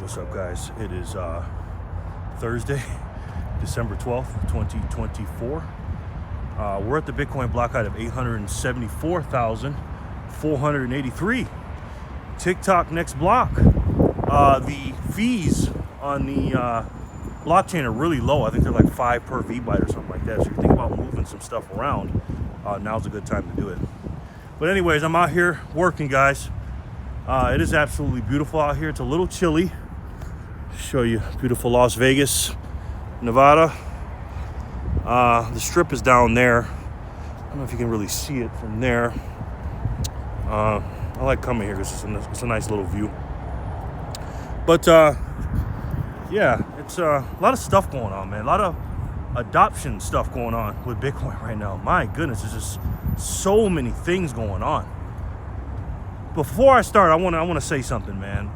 What's up, guys? It is Thursday, December 12th, 2024. We're at the Bitcoin block height of 874,483. TikTok next block. The fees on the blockchain are really low. I think they're like 5 per V-byte or something like that. So if you think about moving some stuff around, now's a good time to do it. But anyways, I'm out here working, guys. It is absolutely beautiful out here. It's a little chilly. Show you beautiful Las Vegas, Nevada. The strip is down there. I don't know if you can really see it from there. I like coming here because it's a nice little view. But yeah, it's a lot of stuff going on, man. A lot of adoption stuff going on with Bitcoin right now. My goodness, there's just so many things going on. Before I start, I want to say something, man.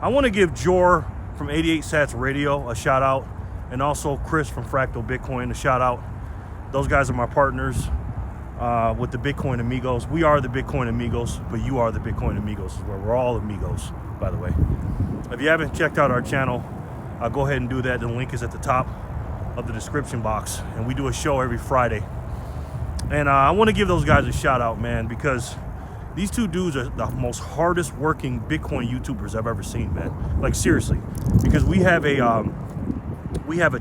I want to give Jor from 88 Sats Radio a shout out, and also Chris from Fractal Bitcoin a shout out. Those guys are my partners with the Bitcoin Amigos. We are the Bitcoin Amigos, but you are the Bitcoin Amigos, where we're all amigos, by the way. If you haven't checked out our channel, go ahead and do that. The link is at the top of the description box, and we do a show every Friday. And I want to give those guys a shout out, man, because these two dudes are the most hardest working Bitcoin YouTubers I've ever seen, man. Like, seriously, because we have a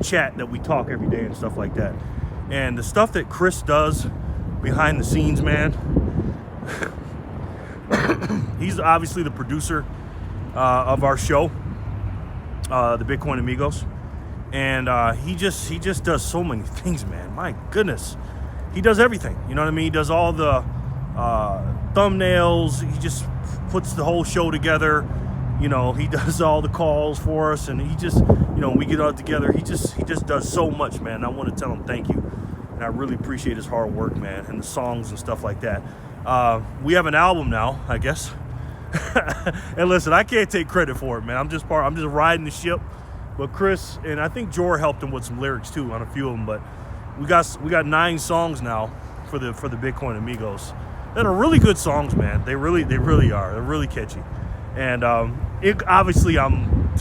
chat that we talk every day and stuff like that. And the stuff that Chris does behind the scenes, man, he's obviously the producer of our show, the Bitcoin Amigos, and he just does so many things, man. My goodness, he does everything. You know what I mean? He does all the thumbnails. He just puts the whole show together. You know, he does all the calls for us, and he just, you know, when we get all together, he just does so much, man. I want to tell him thank you, and I really appreciate his hard work, man, and the songs and stuff like that. We have an album now, I guess. And listen, I can't take credit for it, man. I'm just riding the ship. But Chris, and I think Jor helped him with some lyrics too on a few of them. But we got 9 songs now for the Bitcoin Amigos that are really good songs, man. They really are. They're really catchy. And obviously I'm,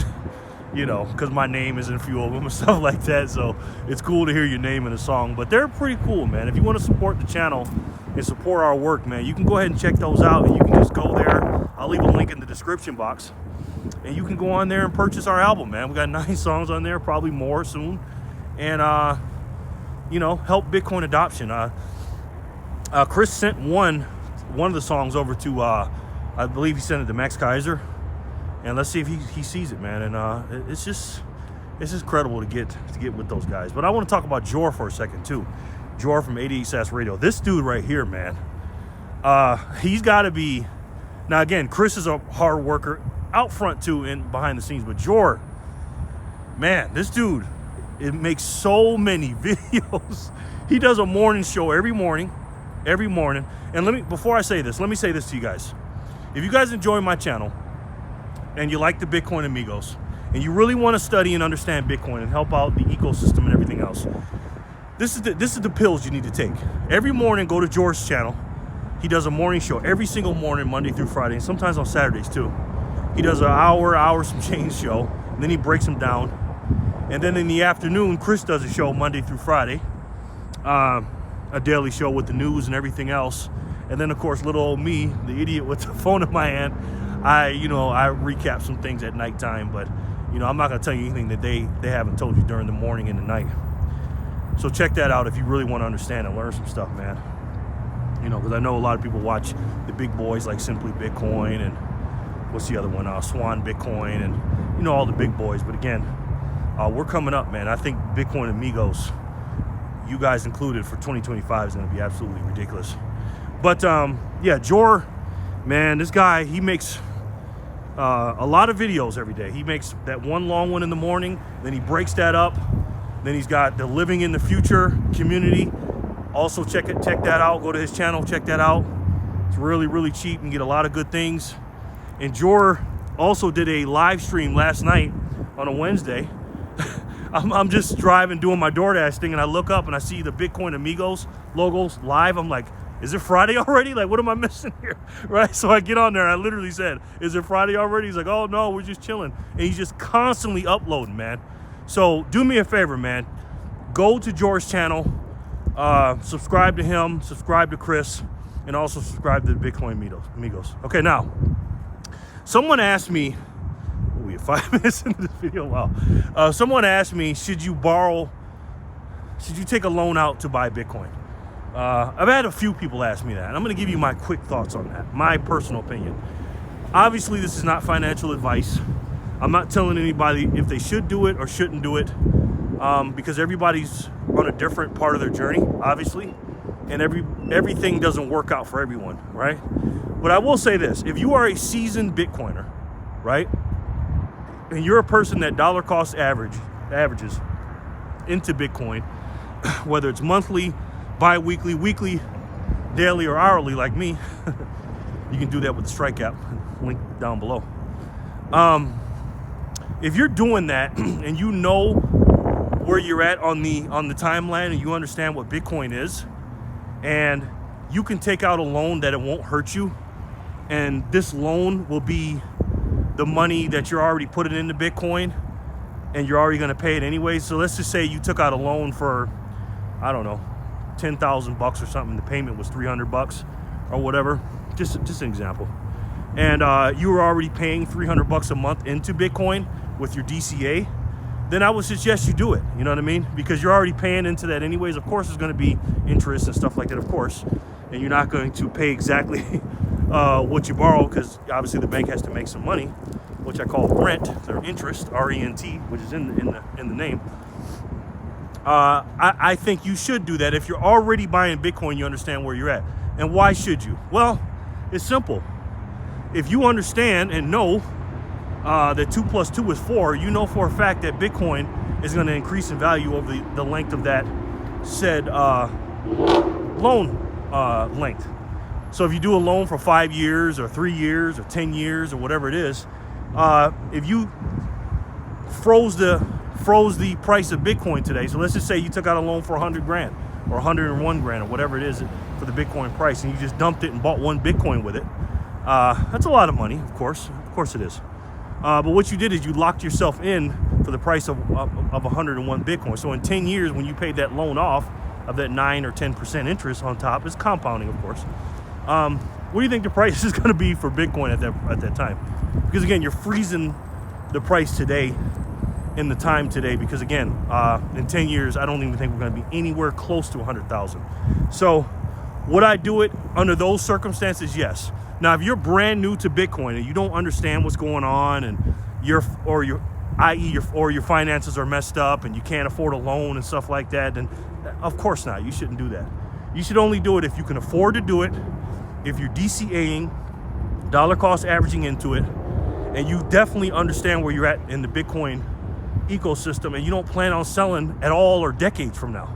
you know, because my name is in a few of them and stuff like that. So it's cool to hear your name in a song. But they're pretty cool, man. If you want to support the channel and support our work, man, you can go ahead and check those out. And you can just go there. I'll leave a link in the description box. And you can go on there and purchase our album, man. We got 9 songs on there, probably more soon. And, you know, help Bitcoin adoption. Chris sent one of the songs over to, I believe he sent it to Max Kaiser. And let's see if he sees it, man. And it's just incredible to get with those guys. But I want to talk about Jor for a second too. Jor from 88 Sats Radio. This dude right here, man. He's got to be. Now again, Chris is a hard worker out front too and behind the scenes. But Jor, man, this dude, it makes so many videos. He does a morning show every morning. And before I say this, let me say this to you guys. If you guys enjoy my channel and you like the Bitcoin Amigos and you really want to study and understand Bitcoin and help out the ecosystem and everything else, this is the pills you need to take. Every morning, go to Jor's channel. He does a morning show every single morning, Monday through Friday, and sometimes on Saturdays too. He does an hour some change show, and then he breaks them down. And then in the afternoon, Chris does a show Monday through Friday, a daily show with the news and everything else. And then, of course, little old me, the idiot with the phone in my hand, I recap some things at nighttime. But, you know, I'm not going to tell you anything that they haven't told you during the morning and the night. So check that out if you really want to understand and learn some stuff, man. You know, because I know a lot of people watch the big boys like Simply Bitcoin and what's the other one? Swan Bitcoin and, you know, all the big boys. But again, we're coming up, man. I think Bitcoin Amigos, you guys included, for 2025 is going to be absolutely ridiculous. But yeah, Jor, man, this guy, he makes a lot of videos every day. He makes that one long one in the morning, then he breaks that up. Then he's got the Living in the Future community. Also check that out. Go to his channel, check that out. It's really cheap. You can get a lot of good things. And Jor also did a live stream last night on a Wednesday. I'm just driving, doing my DoorDash thing, and I look up and I see the Bitcoin Amigos logos live. I'm like, is it Friday already? Like, what am I missing here? Right? So I get on there. I literally said, is it Friday already? He's like, oh, no, we're just chilling. And he's just constantly uploading, man. So do me a favor, man. Go to George's channel. Subscribe to him. Subscribe to Chris. And also subscribe to the Bitcoin Amigos. Okay, now, someone asked me, we have 5 minutes into this video, wow. Someone asked me, should you take a loan out to buy Bitcoin? I've had a few people ask me that, and I'm going to give you my quick thoughts on that, my personal opinion. Obviously, this is not financial advice. I'm not telling anybody if they should do it or shouldn't do it, because everybody's on a different part of their journey, obviously, and everything doesn't work out for everyone, right? But I will say this: if you are a seasoned Bitcoiner, right, and you're a person that dollar cost averages into Bitcoin, whether it's monthly, bi-weekly, weekly, daily, or hourly like me, you can do that with the Strike app, link down below. If you're doing that and you know where you're at on the timeline and you understand what Bitcoin is, and you can take out a loan that it won't hurt you, and this loan will be the money that you're already putting into Bitcoin and you're already going to pay it anyway. So let's just say you took out a loan for, I don't know, $10,000 or something. The payment was $300 or whatever. Just an example. And you were already paying $300 a month into Bitcoin with your DCA. Then I would suggest you do it. You know what I mean? Because you're already paying into that anyways. Of course, there's going to be interest and stuff like that, of course. And you're not going to pay exactly what you borrow, because obviously the bank has to make some money, which I call rent, or interest, R-E-N-T, which is in the name. I think you should do that. If you're already buying Bitcoin, you understand where you're at. And why should you? Well, it's simple. If you understand and know that 2 + 2 is 4, you know for a fact that Bitcoin is going to increase in value over the length of that said loan length. So if you do a loan for 5 years or 3 years or 10 years or whatever it is, if you froze the price of Bitcoin today, so let's just say you took out a loan for 100 grand or 101 grand or whatever it is for the Bitcoin price, and you just dumped it and bought 1 Bitcoin with it, that's a lot of money, of course it is. But what you did is you locked yourself in for the price of 101 Bitcoin. So in 10 years, when you paid that loan off of that 9 or 10% interest on top, it's compounding, of course. What do you think the price is going to be for Bitcoin at that time? Because again, you're freezing the price today in the time today, because again, in 10 years, I don't even think we're going to be anywhere close to 100,000. So would I do it under those circumstances? Yes. Now, if you're brand new to Bitcoin and you don't understand what's going on, and your finances are messed up and you can't afford a loan and stuff like that, then of course not. You shouldn't do that. You should only do it if you can afford to do it, if you're DCAing, dollar cost averaging into it, and you definitely understand where you're at in the Bitcoin ecosystem, and you don't plan on selling at all or decades from now.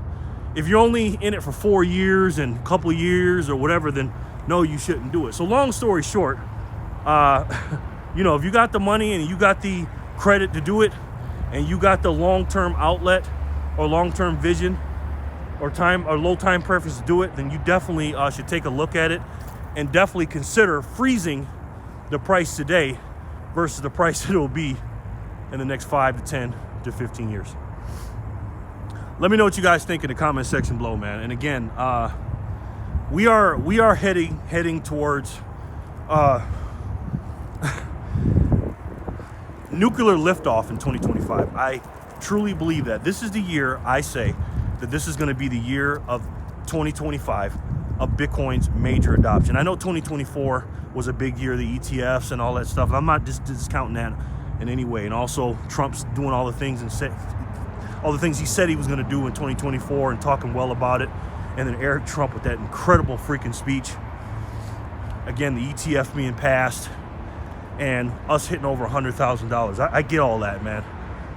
If you're only in it for 4 years and a couple of years or whatever, then no, you shouldn't do it. So long story short, if you got the money and you got the credit to do it, and you got the long-term outlet or long-term vision or low time preference to do it, then you definitely should take a look at it and definitely consider freezing the price today versus the price that it will be in the next 5 to 10 to 15 years. Let me know what you guys think in the comment section below, man. And again, we are heading towards nuclear liftoff in 2025. I truly believe that this is the year. I say that this is going to be the year of 2025 of Bitcoin's major adoption. I know 2024 was a big year, the ETFs and all that stuff. I'm not discounting that in any way. And also, Trump's doing all the things he said he was going to do in 2024 and talking well about it. And then Eric Trump with that incredible freaking speech. Again, the ETF being passed and us hitting over $100,000. I get all that, man.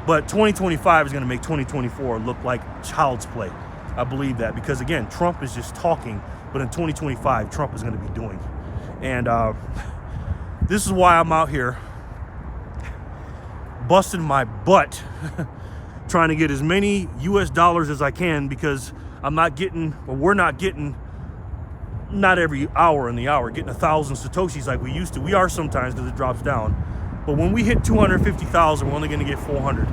But 2025 is going to make 2024 look like child's play. I believe that, because again, Trump is just talking, but in 2025, Trump is going to be doing. And this is why I'm out here busting my butt trying to get as many US dollars as I can, because we're not getting not every hour in the hour, getting 1,000 Satoshis like we used to. We are sometimes because it drops down. But when we hit 250,000, we're only going to get 400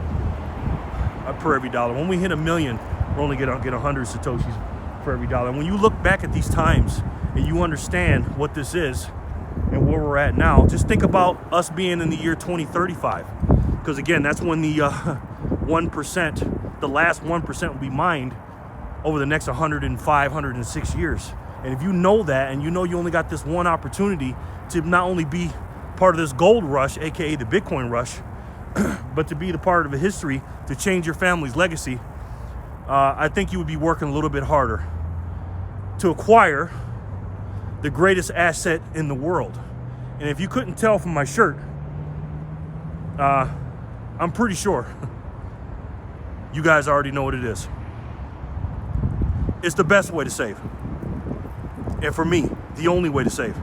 per every dollar. When we hit 1 million, we're only going to get 100 Satoshis for every dollar. And when you look back at these times and you understand what this is and where we're at now, just think about us being in the year 2035. Because again, that's when the 1%, the last 1% will be mined over the next 105, 106 years. And if you know that, and you know you only got this one opportunity to not only be part of this gold rush, aka the Bitcoin rush, but to be the part of a history to change your family's legacy, I think you would be working a little bit harder to acquire the greatest asset in the world. And if you couldn't tell from my shirt, I'm pretty sure you guys already know what it is. It's the best way to save. And for me, the only way to save.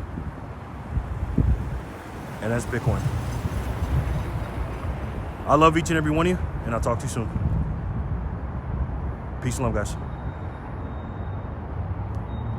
And that's Bitcoin. I love each and every one of you, and I'll talk to you soon. Peace and love, guys.